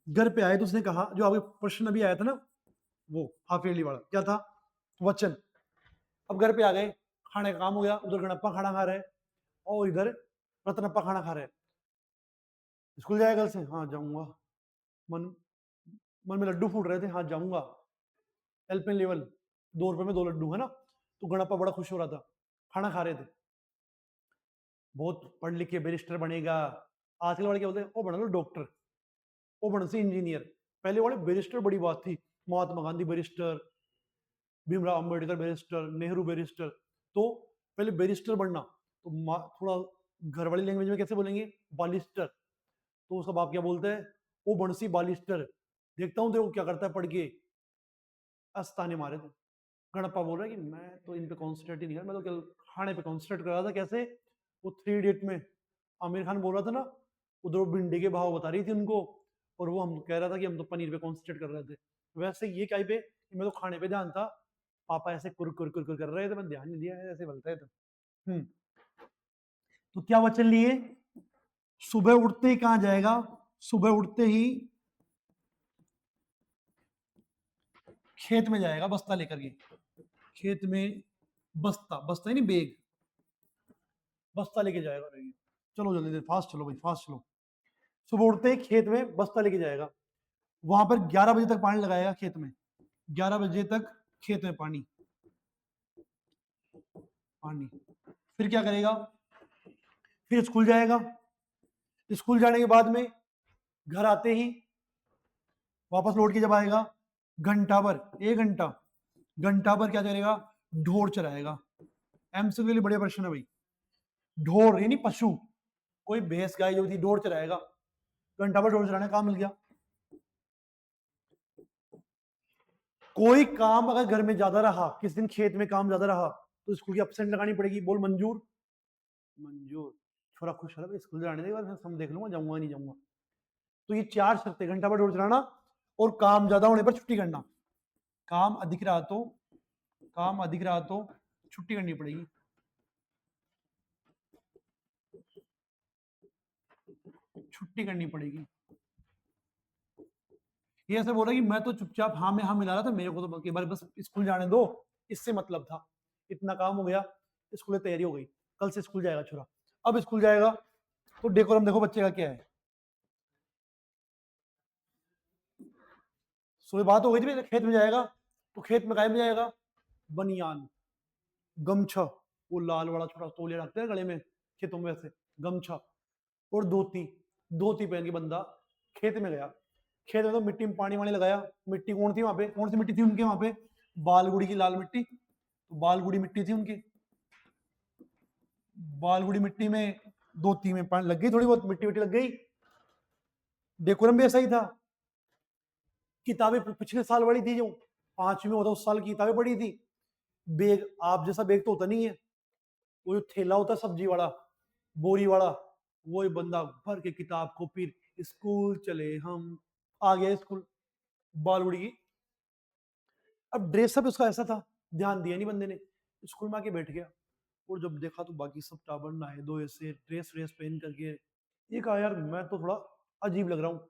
घर पे आए तो उसने कहा, जो आपके प्रश्न अभी आया था ना, वो हाफ ईयरली वाला क्या था, वचन। अब घर पे आ गए, खाने का काम हो गया, उधर गणप्पा खाना खा रहे और इधर रत्नप्पा खाना खा रहे। स्कूल जाएगा कल से? हाँ जाऊंगा। मन मन में लड्डू फूट रहे थे, हाँ जाऊंगा। एल्पेन लेवल, 2 रुपए में 2 लड्डू, है ना। तो गणप्पा बड़ा खुश हो रहा था, खाना खा रहे थे, बहुत पढ़ लिख के बैरिस्टर बनेगा। आजकल वाले क्या बोलते हैं, वो बना लो डॉक्टर, वो बन से इंजीनियर। पहले वाले बैरिस्टर बड़ी बात थी, Mahatma Gandhi barrister, Bhimrao Ambedkar barrister, Nehru barrister. तो पहले बैरिस्टर बनना, तो थोड़ा घर वाली लैंग्वेज में कैसे बोलेंगे, बालिस्टर। तो उसका बाप क्या बोलता है, वो बंसी बालिस्टर, देखता हूँ देखो क्या करता है पढ़ के। अस्ताने मारे थे। गणप्पा बोल रहा है कि मैं तो इन पे कॉन्सेंट्रेट ही नहीं कर, मैं तो कल खाने पे कॉन्सेंट्रेट कर रहा था। कैसे? वो 3 इडियट में आमिर खान बोल रहा था ना, उधर वो भिंडी के भाव बता रही थी उनको, और वो हम कह रहा था कि हम तो पनीर पे कॉन्सेंट्रेट कर रहे थे। वैसे ये क्या पे, मैं तो खाने पे ध्यान था, पापा ऐसे कुर कुर कुर कुर कर रहे थे, मैं ध्यान नहीं दिया, ऐसे बोलते थे। तो क्या वचन लिए? सुबह उठते ही कहां जाएगा? सुबह उठते ही खेत में जाएगा, बस्ता लेकर के। खेत में बस्ता, बस्ता ही नहीं बेग, बस्ता लेके जाएगा। चलो जल्दी जल्दी, फास्ट चलो भाई, फास्ट चलो। सुबह उठते ही खेत में बस्ता लेके जाएगा, वहां पर 11 बजे तक पानी लगाएगा खेत में, 11 बजे तक खेत में पानी, पानी। फिर क्या करेगा? फिर स्कूल जाएगा, स्कूल जाने के बाद में घर आते ही वापस लौट के जब आएगा, घंटा भर, 1 घंटा, घंटा भर क्या करेगा? ढोर चराएगा। एमसीक्यू के लिए बड़े प्रश्न है भाई। ढोर यानी पशु, कोई भैंस गाय जो थी, ढोर चराएगा, घंटा भर ढोर चराने का काम मिल गया। कोई काम अगर घर में ज्यादा रहा, किस दिन खेत में काम ज्यादा रहा, तो स्कूल की एब्सेंट लगानी पड़ेगी। बोल मंजूर? मंजूर। छोरा खुश है, स्कूल जाने दे, हम देख लूंगा, जाऊंगा नहीं जाऊंगा। तो ये 4 शर्तें, घंटा भर ढोर चलाना, और काम ज्यादा होने पर छुट्टी करना। काम अधिक रहा तो, काम अधिक रहा तो छुट्टी करनी पड़ेगी। छुट्टी करनी पड़ेगी। ये ऐसे बोल रहा कि मैं तो चुपचाप हाँ में हाँ मिला रहा था, मेरे को तो बार बस स्कूल जाने दो, इससे मतलब था। इतना काम हो गया, स्कूल की तैयारी हो गई, कल से स्कूल जाएगा छोरा। अब स्कूल जाएगा तो डेकोरम देखो बच्चे का क्या है। सुबह बात हो गई थी, खेत में जाएगा, तो खेत में गायब जाएगा, बनियान, गमछा, वो लाल वाला छोटा तौलिया रखते हैं गले में खेतों में, ऐसे गमछा, और धोती, धोती पहन के बंदा खेत में गया। खेत में तो मिट्टी में पानी वानी लगाया, मिट्टी कौन थी वहां पे, कौन सी मिट्टी थी उनके वहां पे? बालगुड़ी की लाल मिट्टी, तो बालगुड़ी मिट्टी थी उनकी, बालगुड़ी मिट्टी में धोती में पानी लग गई, थोड़ी बहुत मिट्टी मिट्टी लग गई। डेकोरम भी ऐसा ही था, किताबें पिछले साल वाली थी, जो 5वीं में होता उस साल की किताबें पढ़ी थी। बैग आप जैसा बैग तो होता नहीं है, वो जो थैला होता है सब्जी वाला, बोरी वाला, वो बंदा भर के किताब को, फिर स्कूल चले हम, आ गया स्कूल, बालगुड़ी की। अब ड्रेसअप उसका ऐसा था, ध्यान दिया नहीं बंदे ने, स्कूल में आके बैठ गया। और जब देखा तो बाकी सब टाबर नहाए धोए से ड्रेस व्रेस पहन करके, ये कहा यार मैं तो थोड़ा अजीब लग रहा हूँ।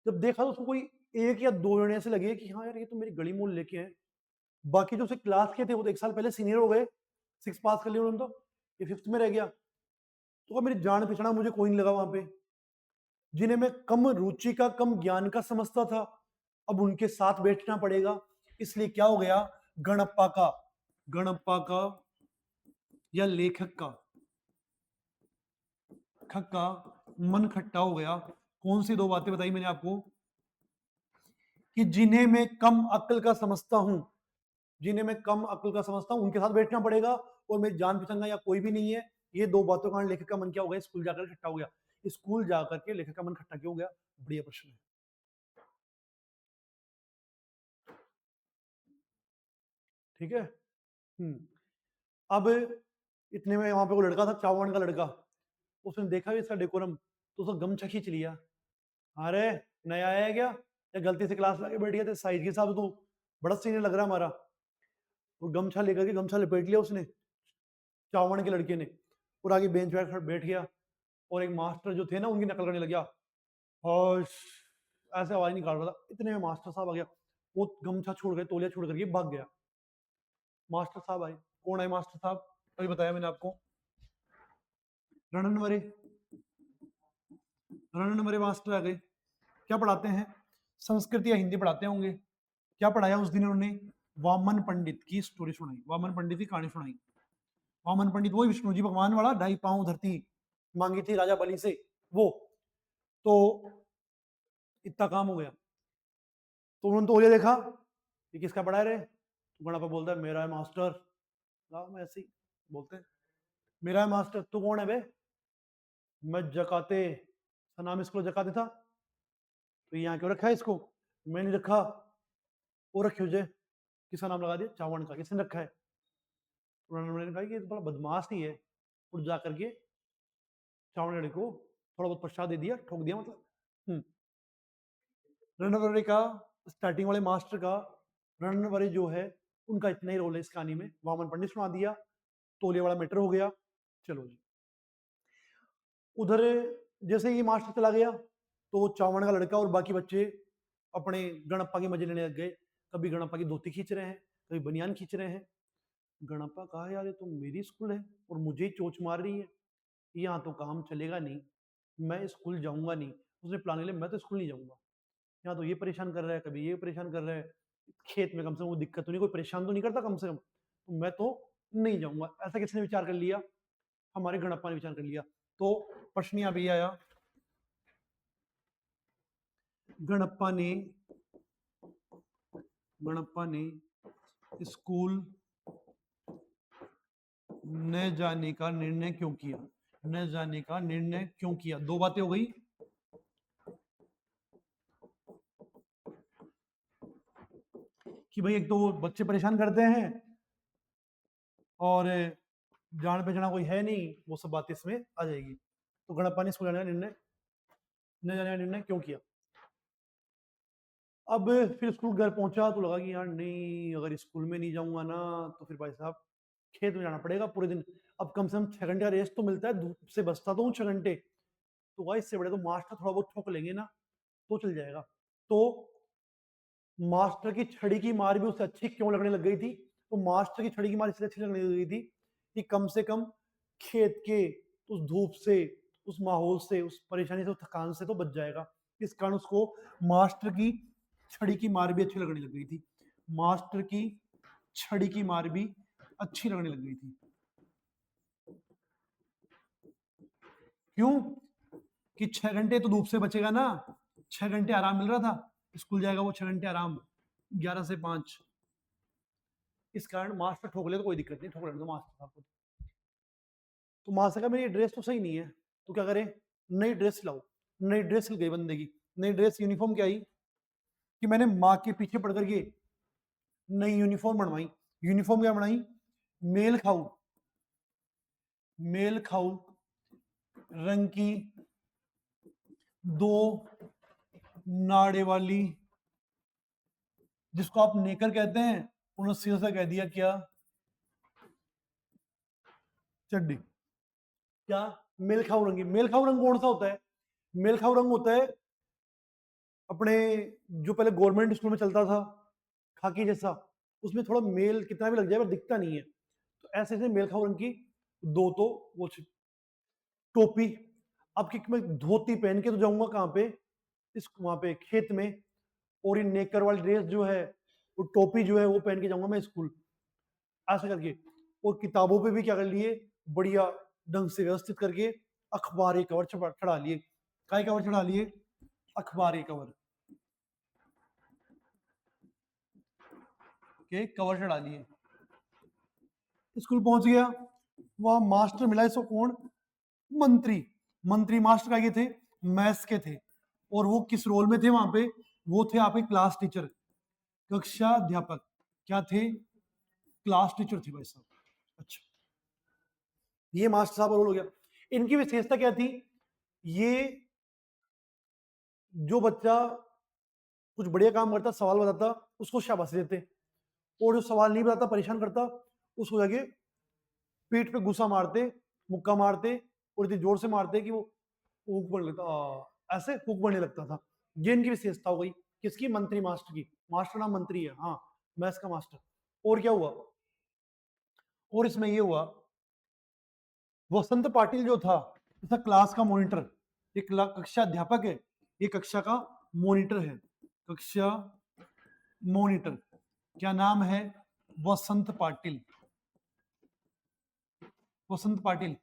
जब देखा तो उसको कोई एक या दो जने ऐसे लगे कि हाँ यार ये तो मेरी गली मोल लेके हैं। बाकी जो उसके क्लास के थे वो तो एक साल पहले सीनियर हो गए, 6 पास कर लिया उन्होंने, तो ये 5th में रह गया। तो मेरी जान पहचाना मुझे कोई नहीं लगा वहां पे। जिन्हें मैं कम रुचि का कम ज्ञान का समझता था, अब उनके साथ बैठना पड़ेगा। इसलिए क्या हो गया, गणप्पा का या लेखक का खक का मन खट्टा हो गया। कौन सी दो बातें बताई मैंने आपको, कि जिन्हें मैं कम अक्ल का समझता हूं, जिन्हें मैं कम अक्ल का समझता हूं उनके साथ बैठना पड़ेगा, और मेरी जान पहचान का या कोई भी नहीं है। ये दो बातों का लेखक का मन क्या हो गया, स्कूल जाकर खट्टा हो गया। स्कूल जाकर के लेखक का मन खट्टा क्यों हो गया, बढ़िया प्रश्न है। ठीक है। अब इतने में वहां पे वो लड़का था, चावण का लड़का, उसने देखा भी इसका डेकोरम, तो उसका गमछा खींच लिया। अरे नया आया है क्या, या गलती से क्लास लाके बैठ गया थे, साइज के हिसाब से तो बड़ा सीनियर लग रहा है हमारा। वो गमछा लेकर के गमछा लपेट लिया उसने, चावण के लड़के ने, और आगे बेंच पर बैठ गया। और एक मास्टर जो थे ना उनकी नकल करने लग गया, और ऐसे आवाज निकाल रहा था। इतने में मास्टर साहब आ गया, वो गमछा छोड़ कर तौलिया छोड़ करके भाग गया। मास्टर साहब आए, कौन आए मास्टर साहब, अभी बताया मैंने आपको, रणनवरे, रणनवरे मास्टर आ गए। क्या पढ़ाते हैं, संस्कृत या हिंदी पढ़ाते होंगे। क्या पढ़ाया उस दिन उन्होंने, वामन पंडित की स्टोरी सुनाई, वामन पंडित की कहानी सुनाई। वामन पंडित वही विष्णु जी भगवान वाला, 2.5 पांव धरती मांगी थी राजा बलि से, वो। तो इतना काम हो गया, तो उन्होंने तो ये देखा कि किसका पढ़ा है रे, तो गणपा बोलता है मेरा है मास्टर। गाँव में ऐसे ही बोलते हैं, मेरा है मास्टर। तू कौन है बे, मैं जकाते, इसका नाम स्कूल जकाते था, तो यहाँ क्यों रखा है इसको, मैंने रखा, वो रखी तुझे, किसका नाम लगा दिया, चावण का, किसने रखा है। उन्होंने कहा कि ये तो बड़ा बदमाश ही है, और जा करके चावण लड़के को थोड़ा बहुत प्रसाद दे दिया, ठोक दिया मतलब। रणवरे का, स्टार्टिंग वाले मास्टर का, रणवरे जो है उनका इतना ही रोल है इस कहानी में। वामन पंडित सुना दिया, तोलिया वाला मैटर हो गया। चलो जी, उधर जैसे ये मास्टर चला गया, तो वो चावण का लड़का और बाकी बच्चे अपने गणप्पा के मजे लेने लग गए। कभी गणप्पा की धोती खींच रहे हैं, कभी बनियान खींच रहे हैं। गणप्पा कहा यार ये तो मेरी स्कूल है और मुझे ही चोच मार रही है, यहाँ तो काम चलेगा नहीं, मैं स्कूल जाऊंगा नहीं। उसने प्लान लिया, मैं तो स्कूल नहीं जाऊंगा, यहाँ तो ये परेशान कर रहा है, कभी ये परेशान कर रहा है, खेत में कम से कम वो दिक्कत तो नहीं, कोई परेशान तो नहीं करता कम से कम, तो मैं तो नहीं जाऊंगा। ऐसा किसने विचार कर लिया, हमारे गणप्पा ने विचार कर लिया। तो प्रश्न यहाँ भी आया, गणप्पा ने स्कूल न जाने का निर्णय क्यों किया, न जाने का निर्णय क्यों किया। दो बातें हो गई, कि भाई एक तो बच्चे परेशान करते हैं और जान पहचाना कोई है नहीं, वो सब बातें इसमें आ जाएगी। तो गणप्पा ने स्कूल जाने का निर्णय, न जाने का निर्णय क्यों किया। अब फिर स्कूल घर पहुंचा तो लगा कि यार नहीं, अगर स्कूल में नहीं जाऊंगा ना तो फिर भाई साहब खेत में जाना पड़ेगा पूरे दिन। अब कम से कम 6 घंटे का रेस्ट तो मिलता है, धूप से बचता तो हूँ 6 घंटे, तो भाई इससे बड़े तो मास्टर थोड़ा बहुत ठोक लेंगे ना तो चल जाएगा। तो मास्टर की छड़ी की मार भी उससे अच्छी क्यों लगने लग गई थी, तो मास्टर की छड़ी की मार इसलिए अच्छी लगने लग गई थी कि कम से कम खेत के उस धूप से, उस माहौल से, उस परेशानी से, उस थकान से तो बच जाएगा। इस कारण उसको मास्टर की छड़ी की मार भी अच्छी लगने लग गई थी, मास्टर की छड़ी की मार भी अच्छी लगने लग गई थी। क्यों, कि 6 घंटे तो धूप से बचेगा ना, 6 घंटे आराम मिल रहा था, स्कूल जाएगा वो 6 घंटे आराम, 11 से 5। इस कारण मास्टर ठोक ले तो कोई दिक्कत नहीं, ठोक लेने दो मास्टर साहब को। तो मास्टर का मेरी ड्रेस तो सही नहीं है, तो क्या करें, नई ड्रेस लाओ। नई ड्रेस गई बंदे की, नई ड्रेस यूनिफॉर्म क्या आई, कि मैंने माँ के पीछे पड़ करके नई यूनिफॉर्म बनवाई। यूनिफॉर्म क्या बनाई, मेल खाऊ, मेल खाऊ रंग की 2 नाड़े वाली, जिसको आप नेकर कहते हैं, उन्होंने सीधा सा कह दिया क्या, चड्डी। क्या, मेलखाऊ रंगी। मेलखाऊ रंग कौन सा होता है? मेलखाऊ रंग होता है अपने जो पहले गवर्नमेंट स्कूल में चलता था, खाकी जैसा, उसमें थोड़ा मेल कितना भी लग जाए पर दिखता नहीं है, तो ऐसे ऐसे मेलखाऊ रंग की दो तो वो टोपी। अब कि मैं धोती पहन के तो जाऊंगा कहाँ पे, इस वहां पे खेत में, और ये नेकर वाली ड्रेस जो है, वो टोपी जो है वो पहन के जाऊंगा मैं स्कूल, ऐसा करके। और किताबों पे भी क्या कर लिए, बढ़िया ढंग से व्यवस्थित करके अखबारी कवर चढ़ा लिए। काय कवर चढ़ा लिए? अखबारी कवर के कवर चढ़ा लिए। स्कूल पहुंच गया, वहां मास्टर मिला इसको, कौन? मंत्री। मंत्री मास्टर का ये थे, मैथ्स के थे। और वो किस रोल में थे वहां पे? वो थे आपके क्लास टीचर, कक्षा अध्यापक। क्या थे? क्लास टीचर थे भाई साहब। अच्छा, ये मास्टर साहब का रोल हो गया। इनकी विशेषता क्या थी? ये जो बच्चा कुछ बढ़िया काम करता, सवाल बताता, उसको शाबाशी देते, और जो सवाल नहीं बताता, परेशान करता, उसको जाके पीठ पे गुस्सा मारते, मुक्का मारते, और इतनी जोर से मारते कि वो हुक बनने लगता, ऐसे हुक बनने लगता था। ये इनकी विशेषता हो गई। किसकी? मंत्री मास्टर की। मास्टर नाम मंत्री है, हाँ, मैथ्स का मास्टर। और क्या हुआ? और इसमें ये हुआ, वसंत पाटिल जो था, इसका क्लास का मॉनिटर, ये कक्षा अध्यापक है, ये कक्षा का मॉनिटर है, कक्षा मॉनिटर। क्या नाम है? वसंत पाटिल। वसंत पाटिल।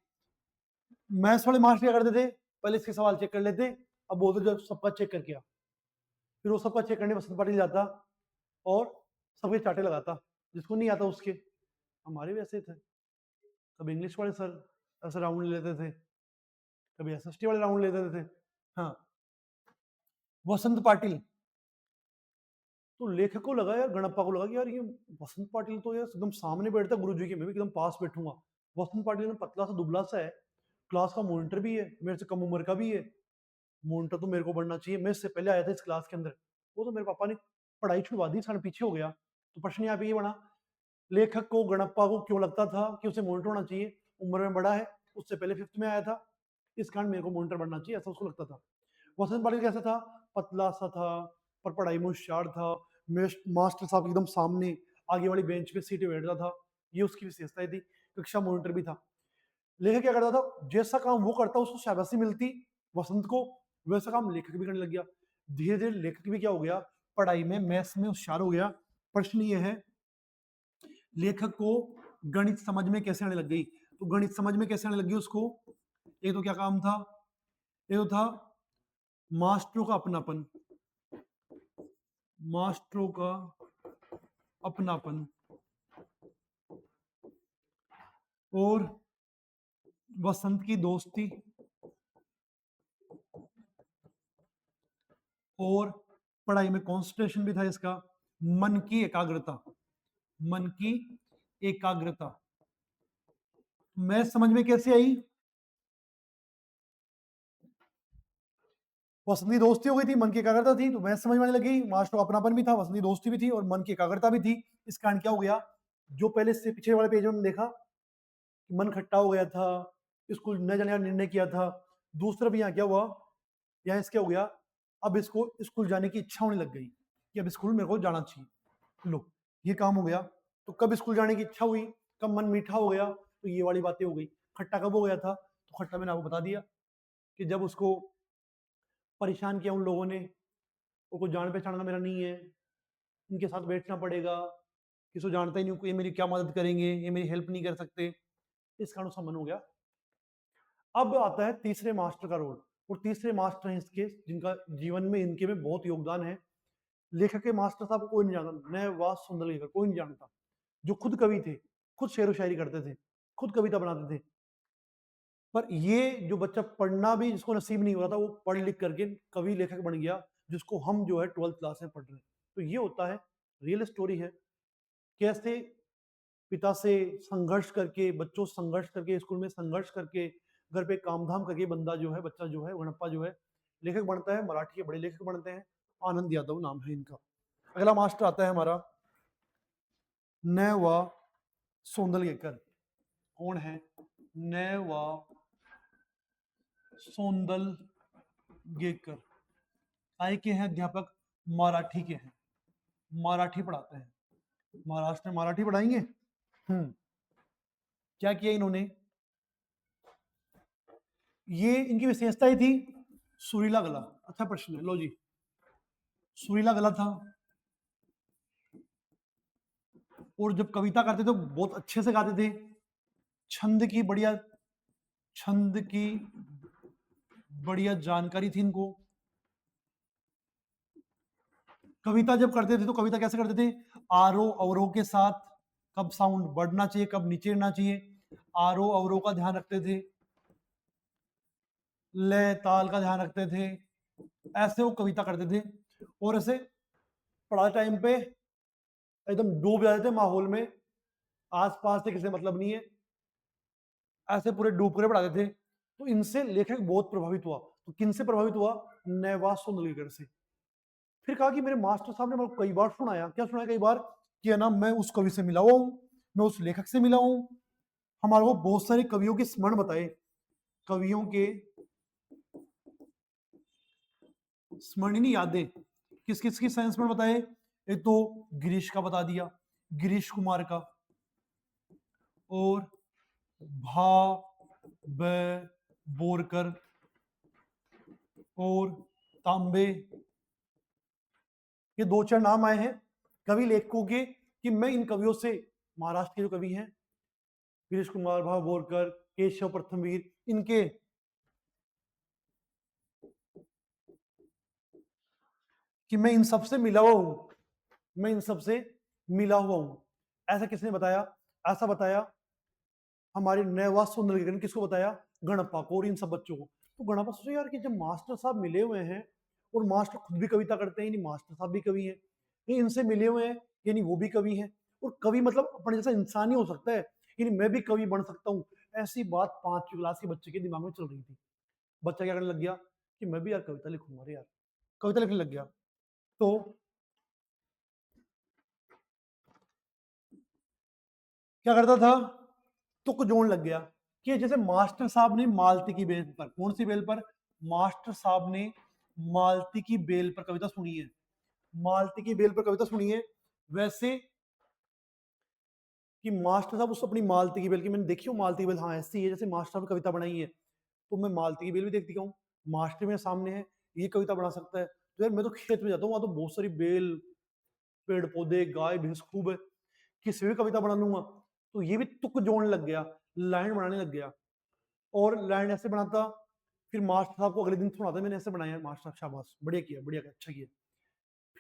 मैथ्स वाले मास्टर क्या करते थे? पहले इसके सवाल चेक कर लेते, अब बोलते जब सबका चेक करके आ। फिर वो सबका चेक करने वसंत पाटिल जाता और सबके चाटे लगाता, जिसको नहीं आता उसके। हमारे भी ऐसे थे, कभी इंग्लिश वाले सर ऐसे राउंड लेते थे, कभी एसएसटी वाले राउंड लेते थे। हाँ, वसंत पाटिल। तो लेखक को लगा यार, गणप्पा को लगा कि यार ये वसंत पाटिल तो यार एकदम सामने बैठता गुरु जी के, मैं भी एकदम पास बैठूंगा। वसंत पाटिल में पतला सा दुबला सा है, क्लास का मॉनिटर भी है, मेरे से कम उम्र का भी है, मॉनिटर तो मेरे को बढ़ना चाहिए, मैं इससे पहले आया था इस क्लास के अंदर। वो तो मेरे पापा ने पढ़ाई छुड़वा दी, साढ़े पीछे हो गया। तो प्रश्न यहाँ पे ये बना, लेखक को, गणप्पा को क्यों लगता था कि उसे मॉनिटर होना चाहिए? उम्र में बड़ा है, उससे पहले फिफ्थ में आया था, इस कारण मेरे को मॉनिटर बनना चाहिए, ऐसा उसको लगता था। वसंत पाटिल कैसा था? पतला सा था, पर पढ़ाई में होशियार था, मास्टर साहब एकदम सामने आगे वाली बेंच पे सीट बैठता था, ये उसकी विशेषताएं थी। कक्षा मॉनिटर भी था। लेखक क्या करता था? जैसा काम वो करता उसको शाबाशी मिलती वसंत को, वैसा काम लेखक भी करने लग गया। धीरे धीरे लेखक भी क्या हो गया? पढ़ाई में, मैथ्स में होशियार हो गया। प्रश्न ये है, लेखक को गणित समझ में कैसे आने लग गई? तो गणित समझ में कैसे आने लगी उसको? एक तो क्या काम था? एक तो था मास्टरों का अपनापन, मास्टरों का अपनापन, और वसंत की दोस्ती, और पढ़ाई में कंसंट्रेशन भी था इसका, मन की एकाग्रता, मन की एकाग्रता। मैं समझ में कैसे आई? वसंत की दोस्ती हो गई थी, मन की एकाग्रता थी, तो मैं समझ में आने लगी। मास्टर का अपनापन भी था, वसंत की दोस्ती भी थी, और मन की एकाग्रता भी थी। इस कारण क्या हो गया, जो पहले से पिछले वाले पेज में हमने देखा, मन खट्टा हो गया था, स्कूल न जाने का निर्णय किया था। दूसरा भी यहाँ क्या हुआ, यहाँ इसके हो गया, अब इसको स्कूल जाने की इच्छा होने लग गई कि अब स्कूल मेरे को जाना चाहिए। लो, ये काम हो गया। तो कब स्कूल जाने की इच्छा हुई, कब मन मीठा हो गया, तो ये वाली बातें हो गई। खट्टा कब हो गया था? तो खट्टा मैंने आपको बता दिया कि जब उसको परेशान किया उन लोगों ने, वो कुछ जान पहचान का मेरा नहीं है, इनके साथ बैठना पड़ेगा, किसी को जानता ही नहीं, ये मेरी क्या मदद करेंगे, ये मेरी हेल्प नहीं कर सकते, इस कारण उसका मन हो गया। अब आता है तीसरे मास्टर का रोल, और तीसरे मास्टर हैं इसके जिनका जीवन में, इनके में बहुत योगदान है। लेखक के मास्टर साहब को कोई नहीं जानता, नए वास सुंदर लेखक कोई नहीं जानता, जो खुद कवि थे, खुद शेर व शायरी करते थे, खुद कविता बनाते थे। पर ये जो बच्चा पढ़ना भी जिसको नसीब नहीं हो रहा था, वो पढ़ लिख करके कवि लेखक बन गया, जिसको हम जो है 12th क्लास में पढ़ रहे हैं। तो ये होता है, रियल स्टोरी है, कैसे पिता से संघर्ष करके, बच्चों से संघर्ष करके, स्कूल में संघर्ष करके, घर पे काम धाम करके बंदा जो है, बच्चा जो है, गणप्पा जो है लेखक बनता है, मराठी के बड़े लेखक बनते हैं। आनंद यादव नाम है इनका। अगला मास्टर आता है हमारा न व सोंदलगेकर। कौन है? न व सोंदलगेकर। काय के हैं अध्यापक? मराठी के हैं, मराठी पढ़ाते हैं, महाराष्ट्र में मराठी पढ़ाएंगे। क्या किया इन्होंने? ये इनकी विशेषता ही थी सुरीला गला। अच्छा प्रश्न है, लो जी। सुरीला गला था, और जब कविता करते थे बहुत अच्छे से गाते थे, छंद की बढ़िया, छंद की बढ़िया जानकारी थी इनको। कविता जब करते थे तो कविता कैसे करते थे? आरोह अवरोह के साथ, कब साउंड बढ़ना चाहिए कब नीचे गिरना चाहिए, आरोह अवरोह का ध्यान रखते थे, लय ताल का ध्यान रखते थे, ऐसे वो कविता करते थे। और ऐसे पढ़ाई टाइम पे एकदम डूब जाते थे माहौल में, आसपास से किसी से मतलब नहीं है, ऐसे पूरे डूब कर पढ़ाते थे। तो इनसे लेखक बहुत प्रभावित हुआ। तो किन से प्रभावित हुआ? नवाब सोंदलगेकर से। फिर कहा कि मेरे मास्टर साहब ने मेरे को कई बार सुनाया, क्या सुनाया कई बार? कि है ना, मैं उस कवि से मिला हुआ हूं, मैं उस लेखक से मिला हूं। हमारे को बहुत सारे कवियों के स्मरण बताए, कवियों के स्मरणीय यादें। किस किस की स्मरण बताए? एक तो गिरीश का बता दिया, गिरीश कुमार का, और भा ब बोरकर, और तांबे। ये दो चार नाम आए हैं कवि लेखकों के, कि मैं इन कवियों से, महाराष्ट्र के जो कवि हैं गिरीश कुमार, भा बोरकर, केशव प्रथमवीर, इनके कि मैं इन सबसे मिला हुआ हूं, मैं इन सबसे मिला हुआ हूं। ऐसा किसने बताया? ऐसा बताया हमारे नवा सुंदर। किसको बताया? गणप्पा को और इन सब बच्चों को। तो गणप्पा सोचो यार कि जब मास्टर साहब मिले हुए हैं, और मास्टर खुद भी कविता करते हैं, यानी मास्टर साहब भी कवि हैं, ये इनसे मिले हुए हैं, यानी वो भी कवि हैं। और कवि मतलब अपने जैसा इंसान ही हो सकता है, यानी मैं भी कवि बन सकता हूँ। ऐसी बात 5वीं क्लास के बच्चे के दिमाग में चल रही थी। बच्चा क्या करने लग गया कि मैं भी यार कविता लिखूंगा रे यार, कविता लिखने लग गया। तो क्या करता था? तुक जोड़ने लग गया, कि जैसे मास्टर साहब ने मालती की बेल पर, कौन सी बेल पर? मास्टर साहब ने मालती की बेल पर कविता सुनी है, मालती की बेल पर कविता सुनी है, वैसे कि मास्टर साहब उस अपनी मालती की बेल की, मैंने देखी हो मालती की बेल, हाँ ऐसी है जैसे मास्टर साहब ने कविता बनाई है, तो मैं मालती की बेल भी देख दिखा हूँ, मास्टर मेरे सामने है, ये कविता बना सकता है। तो यार मैं तो खेत में जाता हूँ, वहां तो बहुत सारी बेल, पेड़ पौधे, गाय भैंस खूब है, किसी भी कविता बना लूंगा। तो ये भी तुक जोड़ने लग गया, लाइन बनाने लग गया, और लाइन ऐसे बनाता। फिर मास्टर साहब को अगले दिन सुनाता, मैंने ऐसे बनाया, मास्टर साहब शाबाश, बढ़िया किया, बढ़िया किया, अच्छा किया।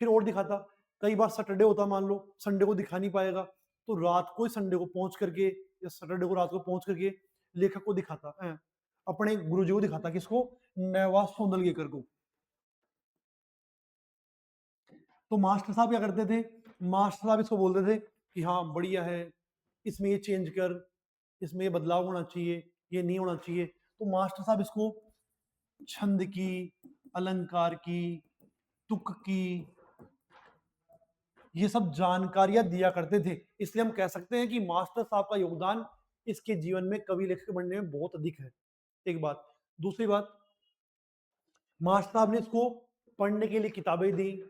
फिर और दिखाता। कई बार सैटरडे होता, मान लो संडे को दिखा नहीं पाएगा, तो रात को ही संडे को पहुंच करके, या सैटरडे को रात को पहुंच करके लेखक को दिखाता है, अपने गुरुजी को दिखाता। किसको? नवा सोंदलगेकर को। तो मास्टर साहब क्या करते थे? मास्टर साहब इसको बोलते थे कि हाँ बढ़िया है, इसमें ये चेंज कर, इसमें ये बदलाव होना चाहिए, ये नहीं होना चाहिए। तो मास्टर साहब इसको छंद की, अलंकार की, तुक की, ये सब जानकारियां दिया करते थे। इसलिए हम कह सकते हैं कि मास्टर साहब का योगदान इसके जीवन में कवि लेखक बनने में बहुत अधिक है। एक बात। दूसरी बात, मास्टर साहब ने इसको पढ़ने के लिए किताबें दी,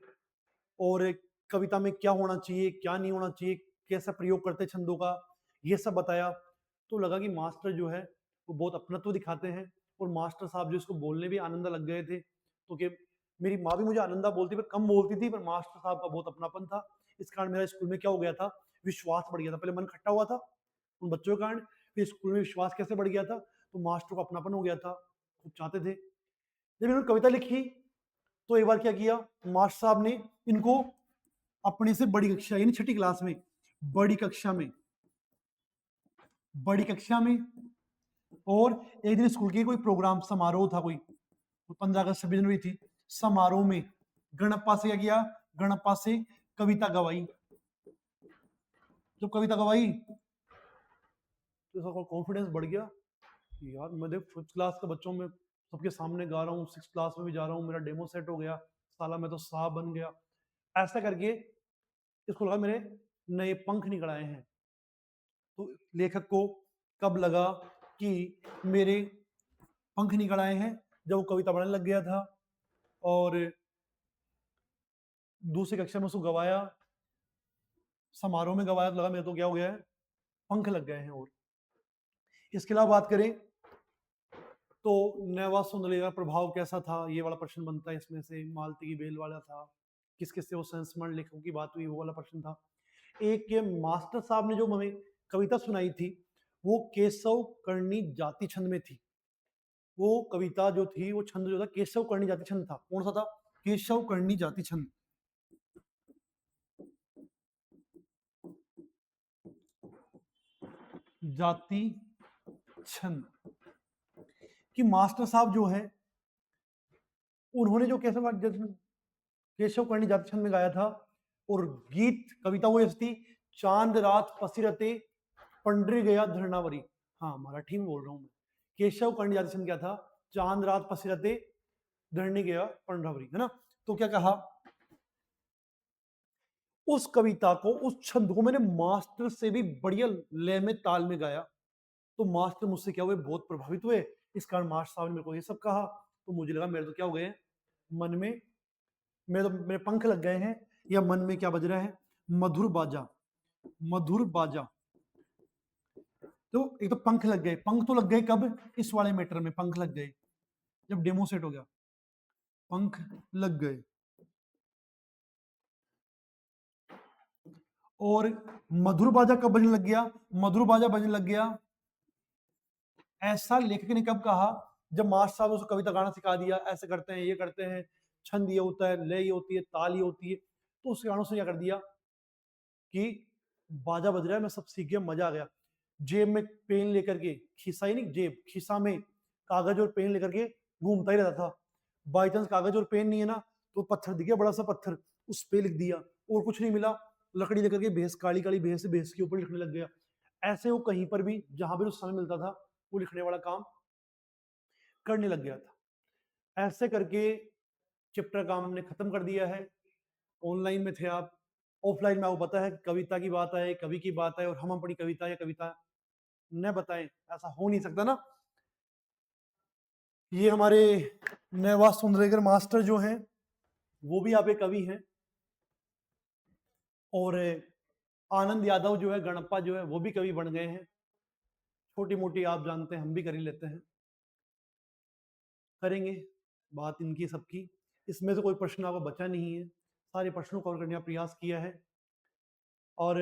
और कविता में क्या होना चाहिए क्या नहीं होना चाहिए, कैसा प्रयोग करते छंदों का, ये सब बताया। तो लगा कि मास्टर जो है वो बहुत अपनत्व दिखाते हैं, और मास्टर साहब जो इसको बोलने भी आनंदा लग गए थे। तो कि मेरी माँ भी मुझे आनंदा बोलती, पर कम बोलती थी, पर मास्टर साहब का बहुत अपनापन था। इस कारण मेरा स्कूल में क्या हो गया था? विश्वास बढ़ गया था। पहले मन खट्टा हुआ था उन बच्चों के कारण, फिर स्कूल में विश्वास कैसे बढ़ गया था? तो मास्टर को अपनापन हो गया था, खूब चाहते थे। जब इन्होंने कविता लिखी, तो एक बार क्या किया मास्टर साहब ने, इनको अपने से बड़ी कक्षा, यानी छठी क्लास में, बड़ी कक्षा में, बड़ी कक्षा में, और एक दिन स्कूल की कोई प्रोग्राम समारोह था, कोई 15 अगस्त 26 जनवरी थी, समारोह में गणप्पा से क्या किया? गणप्पा से कविता गवाई। जब कविता गवाई तो इसका कॉन्फिडेंस बढ़ गया कि यार मैं देख 5th क्लास के बच्चों में सबके सामने गा रहा हूँ, 6th क्लास में भी जा रहा हूँ, मेरा डेमो सेट हो गया, साला मैं तो साहब बन गया। ऐसा करके इसको लगा मेरे नए पंख निकल आए हैं। तो लेखक को कब लगा कि मेरे पंख निकल आए हैं? जब वो कविता पढ़ने लग गया था और दूसरी कक्षा में उसको गवाया, समारोह में गवाया, तो लगा मेरे तो क्या हो गया है, पंख लग गए हैं। और इसके अलावा बात करें तो नैवा सुंदरी का प्रभाव कैसा था, ये वाला प्रश्न बनता है इसमें से। मालती की बेल वाला था, किस किस से वो संस्मरण लेखकों की बात हुई, वो वाला प्रश्न था। एक ये मास्टर साहब ने जो हमें कविता सुनाई थी वो केशव कर्णी जाति छंद में थी। वो कविता जो थी, वो छंद जो था केशव कर्णी जाति छंद था। कौन सा था? केशव कर्णी जाति छंद। जाति छंद कि मास्टर साहब जो है उन्होंने जो केशव कर्णी जाति छंद में गाया था, और गीत कविता वो ऐसी थी, चांद रात पसिरते पंडरी गया धरणावरी। हाँ, मराठी में बोल रहा हूं मैं। केशव कर्णी जाति छंद क्या था? चांद रात पसिरते धरणी गया पंडरावरी, है ना। तो क्या कहा, उस कविता को, उस छंद को मैंने मास्टर से भी बढ़िया लय में, ताल में गाया। तो मास्टर मुझसे क्या हुए, बहुत प्रभावित हुए। इस कारण मास्टर साहब ने मेरे को ये सब कहा। तो मुझे लगा मेरे तो क्या हो गए, मन में मेरे पंख लग गए हैं, या मन में क्या बज रहा है, मधुर बाजा, मधुर बाजा। तो एक तो पंख लग गए। पंख तो लग गए कब, इस वाले मैटर में पंख लग गए जब डेमो सेट हो गया, पंख लग गए। और मधुर बाजा कब बजने लग गया? मधुर बाजा बजने लग गया, ऐसा लेखक ने कब कहा, जब मास्टर साहब उसको कविता गाना सिखा दिया, ऐसे करते हैं, ये करते हैं, छंद ये होता है, लय ये होती है, ताल ये होती है। तो उस गानों से क्या कर दिया कि बाजा बज रहा है, मैं सब सीख गया, मजा आ गया। जेब में पेन लेकर के, खिस्सा ही नहीं, जेब, खिस्सा में कागज और पेन लेकर के घूमता ही रहता था। बाई चांस कागज और पेन नहीं है ना, तो पत्थर दिख गया, बड़ा सा पत्थर, उस पे लिख दिया। और कुछ नहीं मिला, लकड़ी लेकर के भैंस, काली काली भैंस, भैंस के ऊपर लिखने लग गया। ऐसे वो कहीं पर भी, जहां भी उस समय मिलता था, वो लिखने वाला काम करने लग गया था। ऐसे करके चैप्टर काम हमने खत्म कर दिया है। ऑनलाइन में थे आप, ऑफलाइन में आपको पता है कविता की बात है, कवि की बात है, और हम अपनी कविता या कविता न बताएं, ऐसा हो नहीं सकता ना। ये हमारे नेवा सुंदरेगर मास्टर जो हैं, वो भी आप एक कवि हैं, और आनंद यादव जो है, गणप्पा जो है, वो भी कवि बन गए हैं। छोटी मोटी आप जानते हैं, हम भी कर ही लेते हैं, करेंगे बात इनकी सबकी। इसमें से कोई प्रश्न आपका बचा नहीं है, सारे प्रश्नों को कवर करने का प्रयास किया है। और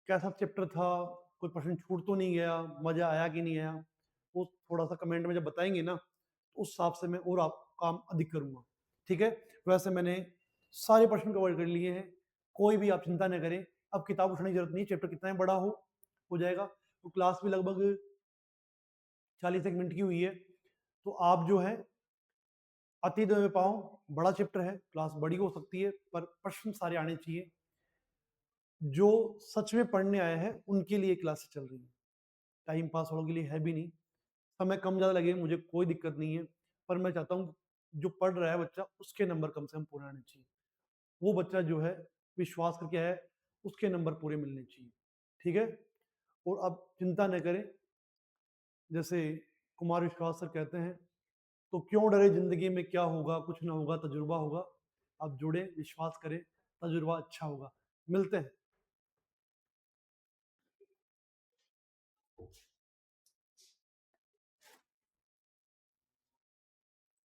कैसा चैप्टर था, कोई प्रश्न छूट तो नहीं गया, मजा आया कि नहीं आया, वो थोड़ा सा कमेंट में जब बताएंगे ना, तो उस हिसाब से मैं और आप काम अधिक करूंगा। ठीक है, वैसे मैंने सारे प्रश्न कवर कर लिए हैं, कोई भी आप चिंता न करें। अब किताब उठाने की जरूरत नहीं, चैप्टर कितना बड़ा हो जाएगा। तो क्लास भी लगभग 40 मिनट की हुई है, तो आप जो है अति में पाओ, बड़ा चैप्टर है, क्लास बड़ी हो सकती है, पर प्रश्न सारे आने चाहिए। जो सच में पढ़ने आए हैं उनके लिए क्लासेस चल रही है, टाइम पास वालों के लिए है भी नहीं। समय कम ज़्यादा लगे मुझे कोई दिक्कत नहीं है, पर मैं चाहता हूँ जो पढ़ रहा है बच्चा, उसके नंबर कम से कम पूरे आने चाहिए। वो बच्चा जो है विश्वास करके है, उसके नंबर पूरे मिलने चाहिए। ठीक है, और अब चिंता न करें, जैसे कुमार विश्वास सर कहते हैं, तो क्यों डरे, जिंदगी में क्या होगा, कुछ ना होगा, तजुर्बा होगा। आप जुड़े, विश्वास करें, तजुर्बा अच्छा होगा। मिलते हैं।